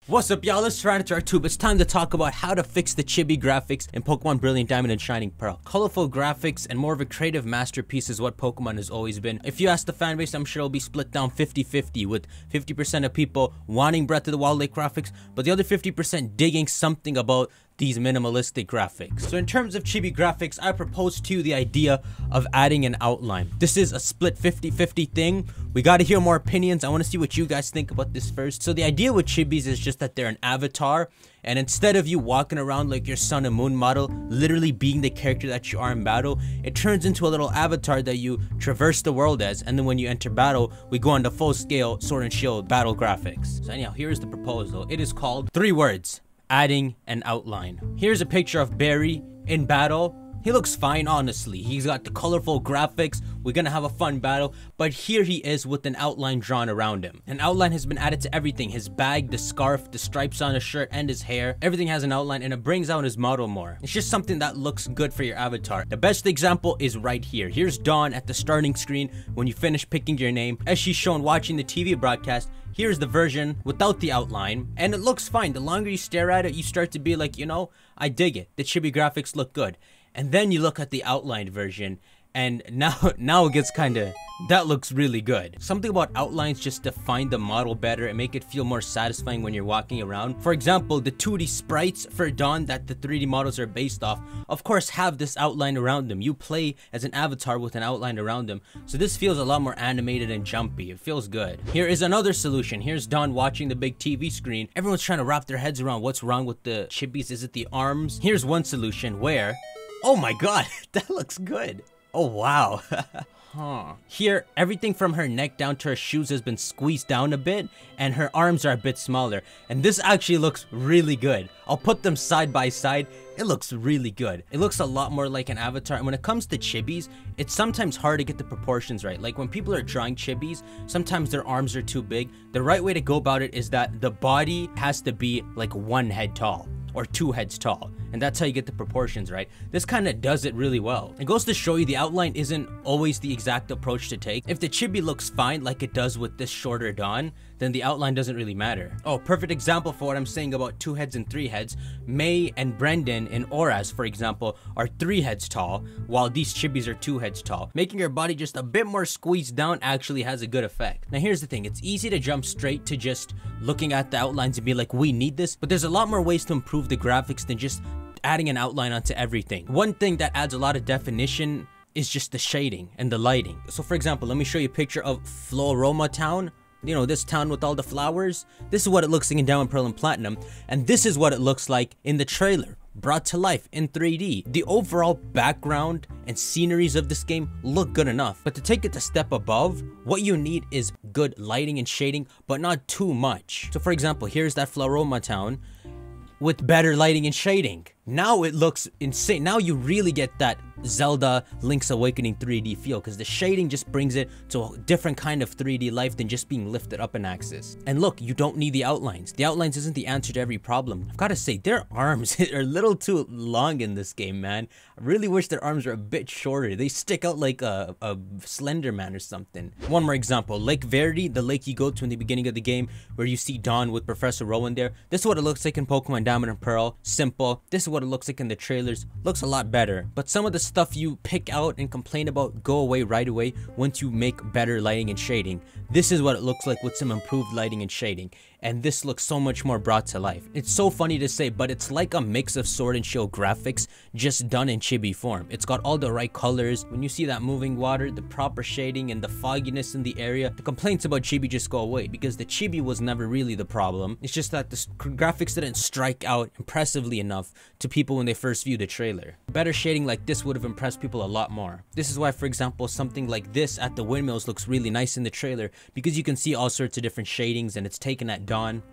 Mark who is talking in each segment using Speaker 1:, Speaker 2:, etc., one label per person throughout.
Speaker 1: What's up, y'all? It's TyranitarTube. It's time to talk about how to fix the chibi graphics in Pokemon Brilliant Diamond and Shining Pearl. Colorful graphics and more of a creative masterpiece is what Pokemon has always been. If you ask the fanbase, I'm sure it'll be split down 50-50, with 50% of people wanting Breath of the Wild-like graphics, but the other 50% digging something about these minimalistic graphics. So in terms of chibi graphics, I propose to you the idea of adding an outline. This is a split 50-50 thing. We got to hear more opinions. I want to see what you guys think about this first. So the idea with chibis is just that they're an avatar, and instead of you walking around like your Sun and Moon model, literally being the character that you are in battle, it turns into a little avatar that you traverse the world as, and then when you enter battle, we go on the full scale Sword and Shield battle graphics. So anyhow, here's the proposal. It is called 3 words. Adding an outline. Here's a picture of Barry in battle. He looks fine, honestly. He's got the colorful graphics. We're gonna have a fun battle, but here he is with an outline drawn around him. An outline has been added to everything: his bag, the scarf, the stripes on his shirt, and his hair. Everything has an outline, and it brings out his model more. It's just something that looks good for your avatar. The best example is right here. Here's Dawn at the starting screen when you finish picking your name. As she's shown watching the TV broadcast, here's the version without the outline, and it looks fine. The longer you stare at it, you start to be like, you know, I dig it. The chibi graphics look good. And then you look at the outlined version, and now it gets that looks really good. Something about outlines just define the model better and make it feel more satisfying when you're walking around. For example, the 2D sprites for Dawn that the 3D models are based off, of course, have this outline around them. You play as an avatar with an outline around them, so this feels a lot more animated and jumpy. It feels good. Here is another solution. Here's Dawn watching the big TV screen. Everyone's trying to wrap their heads around what's wrong with the chibis. Is it the arms? Here's one solution where, oh my god, that looks good. Oh wow. Here, everything from her neck down to her shoes has been squeezed down a bit, and her arms are a bit smaller. And this actually looks really good. I'll put them side by side. It looks really good. It looks a lot more like an avatar. And when it comes to chibis, it's sometimes hard to get the proportions right. Like when people are drawing chibis, sometimes their arms are too big. The right way to go about it is that the body has to be like 1 head tall or 2 heads tall, and that's how you get the proportions right. This kind of does it really well. It goes to show you the outline isn't always the exact approach to take. If the chibi looks fine like it does with this shorter Dawn, then the outline doesn't really matter. Oh, perfect example for what I'm saying about 2 heads and 3 heads. May and Brendan in Auras, for example, are 3 heads tall, while these chibis are 2 heads tall. Making your body just a bit more squeezed down actually has a good effect. Now here's the thing, it's easy to jump straight to just looking at the outlines and be like, we need this, but there's a lot more ways to improve the graphics than just adding an outline onto everything. One thing that adds a lot of definition is just the shading and the lighting. So for example, let me show you a picture of Floroma Town. You know, this town with all the flowers. This is what it looks like in Diamond, Pearl, and Platinum, and this is what it looks like in the trailer, brought to life in 3D. The overall background and sceneries of this game look good enough, but to take it a step above, what you need is good lighting and shading, but not too much. So for example, here's that Floroma Town with better lighting and shading. Now it looks insane. Now you really get that Zelda Link's Awakening 3D feel, because the shading just brings it to a different kind of 3D life than just being lifted up an axis. And look, you don't need the outlines. The outlines isn't the answer to every problem. I've got to say, their arms are a little too long in this game, man. I really wish their arms were a bit shorter. They stick out like a Slender Man or something. One more example, Lake Verdi, the lake you go to in the beginning of the game, where you see Dawn with Professor Rowan there. This is what it looks like in Pokemon Diamond and Pearl. Simple. This is what it looks like in the trailers. Looks a lot better, but some of the stuff you pick out and complain about go away right away once you make better lighting and shading. This is what it looks like with some improved lighting and shading, and this looks so much more brought to life. It's so funny to say, but it's like a mix of Sword and Shield graphics just done in chibi form. It's got all the right colors. When you see that moving water, the proper shading, and the fogginess in the area, the complaints about chibi just go away, because the chibi was never really the problem. It's just that the graphics didn't strike out impressively enough to people when they first viewed the trailer. Better shading like this would have impressed people a lot more. This is why, for example, something like this at the windmills looks really nice in the trailer, because you can see all sorts of different shadings, and it's taken at dawn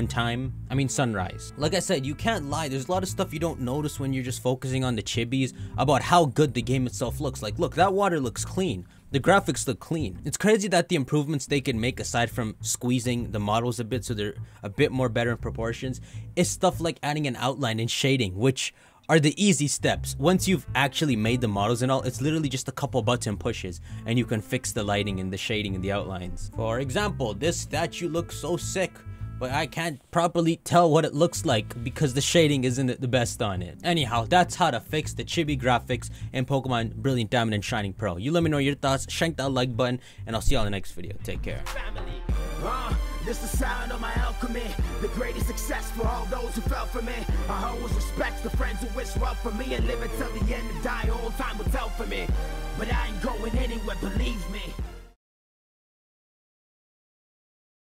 Speaker 1: time. Sunrise. Like I said, you can't lie. There's a lot of stuff you don't notice when you're just focusing on the chibis about how good the game itself looks. Like, look, that water looks clean. The graphics look clean. It's crazy that the improvements they can make, aside from squeezing the models a bit so they're a bit more better in proportions, is stuff like adding an outline and shading, which are the easy steps. Once you've actually made the models and all, it's literally just a couple button pushes and you can fix the lighting and the shading and the outlines. For example, this statue looks so sick. but I can't properly tell what it looks like because the shading isn't the best on it. Anyhow, that's how to fix the chibi graphics in Pokemon Brilliant Diamond and Shining Pearl. You let me know your thoughts, shank that like button, and I'll see you all in the next video. Take care.
Speaker 2: This the sound of my alchemy, the greatest success for all those who fell for me. I always respect the friends who wish well for me and live until the end and die. All time will tell for me, but I ain't going anywhere, believe me.